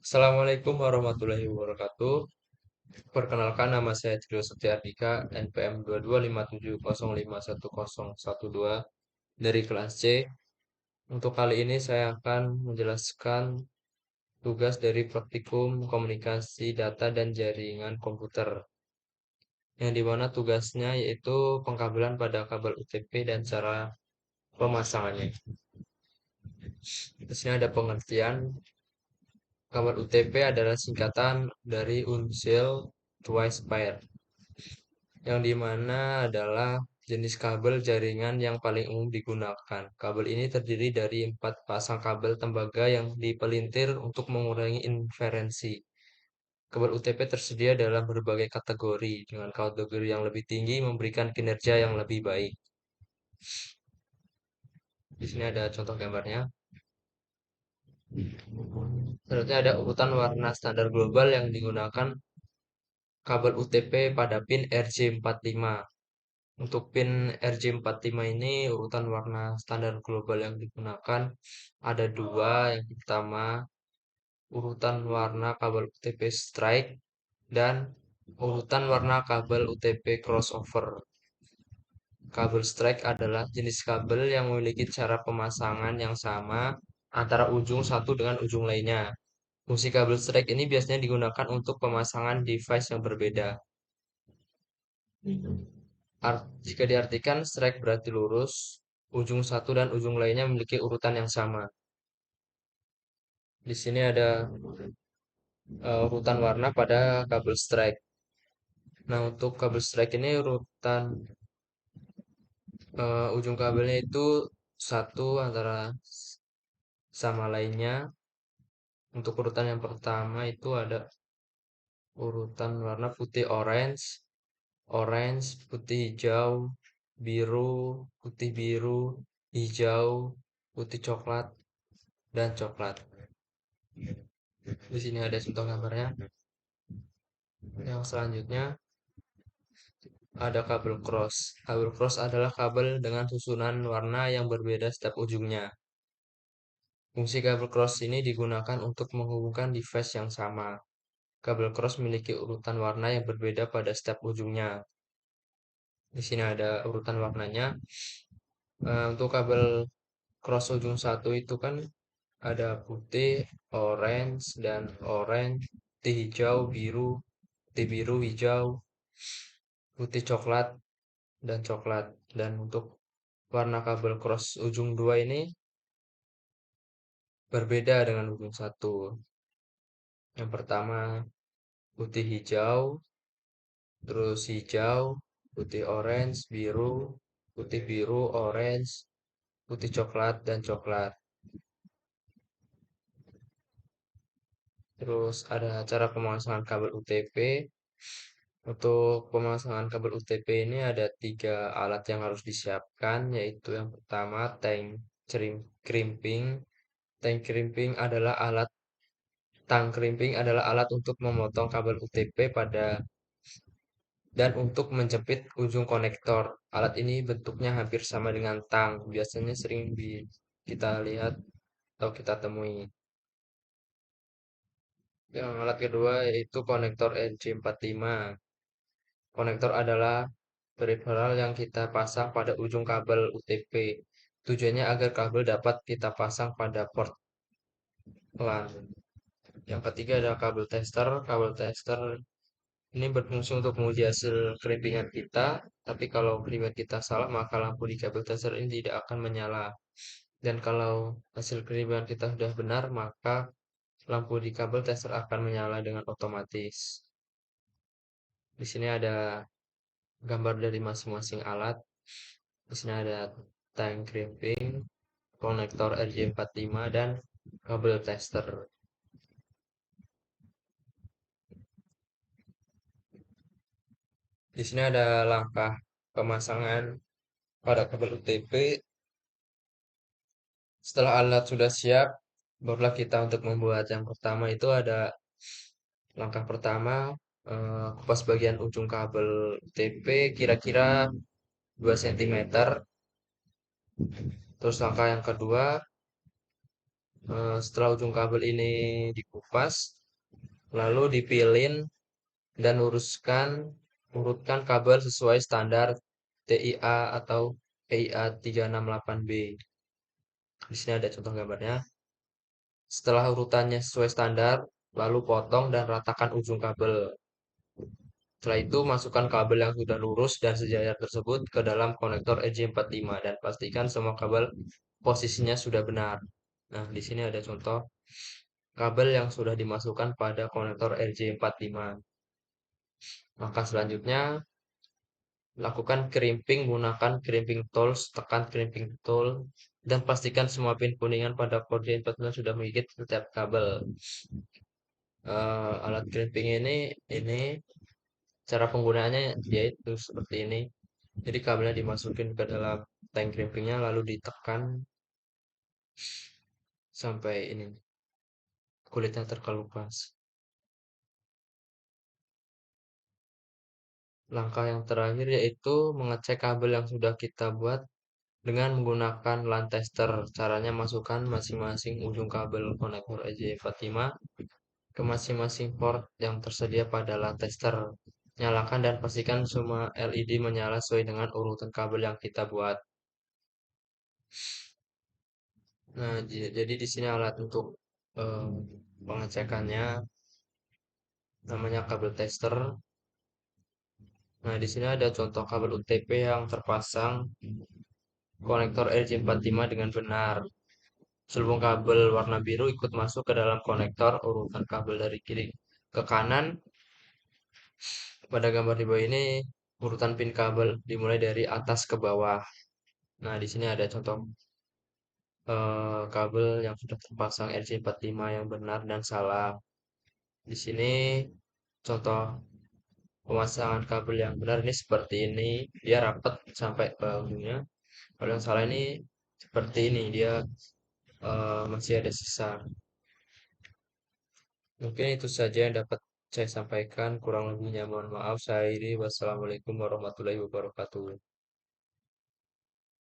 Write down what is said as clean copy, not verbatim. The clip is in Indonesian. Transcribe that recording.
Assalamualaikum warahmatullahi wabarakatuh. Perkenalkan nama saya Trio Setiardika, NPM 2257051012 dari kelas C. Untuk kali ini saya akan menjelaskan tugas dari praktikum komunikasi data dan jaringan komputer. Yang dimana tugasnya yaitu pengkabelan pada kabel UTP dan cara pemasangannya. Di sini ada pengertian. Kabel UTP adalah singkatan dari Unseld Twice Pair, yang dimana adalah jenis kabel jaringan yang paling umum digunakan. Kabel ini terdiri dari 4 pasang kabel tembaga yang dipelintir untuk mengurangi inferensi. Kabel UTP tersedia dalam berbagai kategori, dengan kategori yang lebih tinggi memberikan kinerja yang lebih baik. Di sini ada contoh gambarnya. Selanjutnya ada urutan warna standar global yang digunakan kabel UTP pada pin RJ45. Untuk pin RJ45 ini urutan warna standar global yang digunakan ada dua. Yang pertama urutan warna kabel UTP strike dan urutan warna kabel UTP crossover. Kabel strike adalah jenis kabel yang memiliki cara pemasangan yang sama antara ujung satu dengan ujung lainnya. Fungsi kabel strike ini biasanya digunakan untuk pemasangan device yang berbeda. Jika diartikan strike berarti lurus, ujung satu dan ujung lainnya memiliki urutan yang sama. Di sini ada urutan warna pada kabel strike. Nah, untuk kabel strike ini urutan ujung kabelnya itu satu antara sama lainnya. Untuk urutan yang pertama itu ada urutan warna putih orange, orange, putih hijau, biru, putih biru, hijau, putih coklat, dan coklat. Di sini ada contoh gambarnya. Yang selanjutnya ada kabel cross. Kabel cross adalah kabel dengan susunan warna yang berbeda setiap ujungnya. Fungsi kabel cross ini digunakan untuk menghubungkan device yang sama. Kabel cross memiliki urutan warna yang berbeda pada setiap ujungnya. Di sini ada urutan warnanya. Untuk kabel cross ujung satu itu kan ada putih, orange, dan orange, putih hijau, biru, putih biru, hijau, putih coklat, dan coklat. Dan untuk warna kabel cross ujung dua ini berbeda dengan ujung satu. Yang pertama putih hijau, terus hijau, putih orange, biru, putih biru, orange, putih coklat, dan coklat. Terus ada cara pemasangan kabel UTP. Untuk pemasangan kabel UTP ini ada 3 alat yang harus disiapkan, yaitu yang pertama tank crimping. Tank crimping adalah alat Tang crimping adalah alat untuk memotong kabel UTP dan untuk menjepit ujung konektor. Alat ini bentuknya hampir sama dengan tang, biasanya sering kita lihat atau kita temui. Yang alat kedua yaitu konektor RJ45. Konektor adalah peripheral yang kita pasang pada ujung kabel UTP. Tujuannya agar kabel dapat kita pasang pada port LAN. Yang ketiga ada kabel tester. Kabel tester ini berfungsi untuk menguji hasil crimpingan kita, tapi kalau crimpingan kita salah, maka lampu di kabel tester ini tidak akan menyala. Dan kalau hasil crimpingan kita sudah benar, maka lampu di kabel tester akan menyala dengan otomatis. Di sini ada gambar dari masing-masing alat. Di sini ada tank crimping, konektor RJ45, dan kabel tester. Di sini ada langkah pemasangan pada kabel UTP. Setelah alat sudah siap, barulah kita untuk membuat yang pertama itu ada langkah pertama, kupas bagian ujung kabel UTP kira-kira 2 cm. Terus langkah yang kedua, Setelah ujung kabel ini dikupas, lalu dipilin dan urutkan kabel sesuai standar TIA atau PIA 368B. Di sini ada contoh gambarnya. Setelah urutannya sesuai standar, lalu potong dan ratakan ujung kabel. Setelah itu, masukkan kabel yang sudah lurus dan sejajar tersebut ke dalam konektor EJ45 dan pastikan semua kabel posisinya sudah benar. Nah, di sini ada contoh kabel yang sudah dimasukkan pada konektor RJ45. Langkah selanjutnya, lakukan crimping menggunakan crimping tools, tekan crimping tool, dan pastikan semua pin kuningan pada port RJ45 sudah menggigit setiap kabel. Alat crimping ini cara penggunaannya yaitu seperti ini. Jadi kabelnya dimasukin ke dalam tank crimpingnya lalu ditekan sampai ini kulitnya terkelupas. Langkah yang terakhir yaitu mengecek kabel yang sudah kita buat dengan menggunakan LAN tester. Caranya masukkan masing-masing ujung kabel konektor EJ45 ke masing-masing port yang tersedia pada LAN tester. Nyalakan dan pastikan semua LED menyala sesuai dengan urutan kabel yang kita buat. Nah, jadi di sini alat untuk eh, pengecekannya namanya kabel tester. Nah, di sini ada contoh kabel UTP yang terpasang konektor RJ45 dengan benar. Selubung kabel warna biru ikut masuk ke dalam konektor urutan kabel dari kiri ke kanan. Pada gambar di bawah ini urutan pin kabel dimulai dari atas ke bawah. Nah, di sini ada contoh kabel yang sudah terpasang RJ45 yang benar dan salah. Di sini contoh pemasangan kabel yang benar ini seperti ini, dia rapat sampai ke ujungnya. Kalau yang salah ini seperti ini, dia masih ada sisa. Mungkin itu saja yang dapat saya sampaikan. Kurang lebihnya mohon maaf. Saya ini wassalamualaikum warahmatullahi wabarakatuh.